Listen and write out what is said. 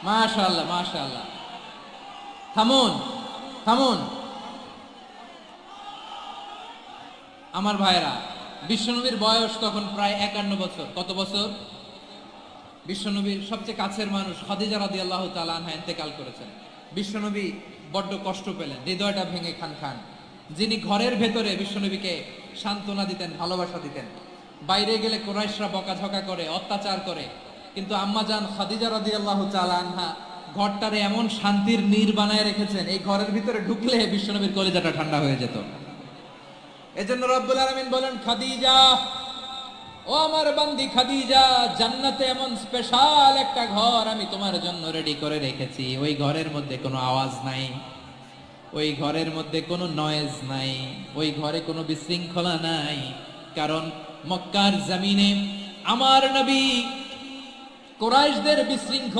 মাশাআল্লাহ মাশাআল্লাহ। থামুন থামুন আমার ভাইরা, বিশ্বনবীর বয়স তখন প্রায় 51 বছর। কত বছর? বিশ্বনবীর সবচেয়ে কাছের মানুষ খাদিজা রাদিয়াল্লাহু তাআলা আনহা ইন্তেকাল করেছেন। বিশ্বনবী বড্ড কষ্ট পেলেন, হৃদয়টা ভেঙে খান খান। যিনি ঘরের ভেতরে বিশ্বনবীকে সান্ত্বনা দিতেন, ভালোবাসা দিতেন, বাইরে গেলে কুরাইশরা বকাঝকা করে, অত্যাচার করে, কিন্তু আম্মাজান খাদিজা রাদিয়াল্লাহু তাআলা আনহা ঘরটারে এমন শান্তির নীড় বানায় রেখেছেন, এই ঘরের ভিতরে ঢুকলে বিশ্বনবীর কলিজাটা ঠান্ডা হয়ে যেত। এজন্য রব্বুল আলামিন বলেন, খাদিজা, ও আমার বান্দি খাদিজা, জান্নাতে এমন স্পেশাল একটা ঘর আমি তোমার জন্য রেডি করে রেখেছি। ওই ঘরের মধ্যে কোনো আওয়াজ নাই, ওই ঘরের মধ্যে কোনো নয়েজ নাই, ওই ঘরে কোনো বিশৃঙ্খলা নাই। কারণ মক্কার জমিনে আমার নবী কুরাইশদের বিশৃঙ্খলা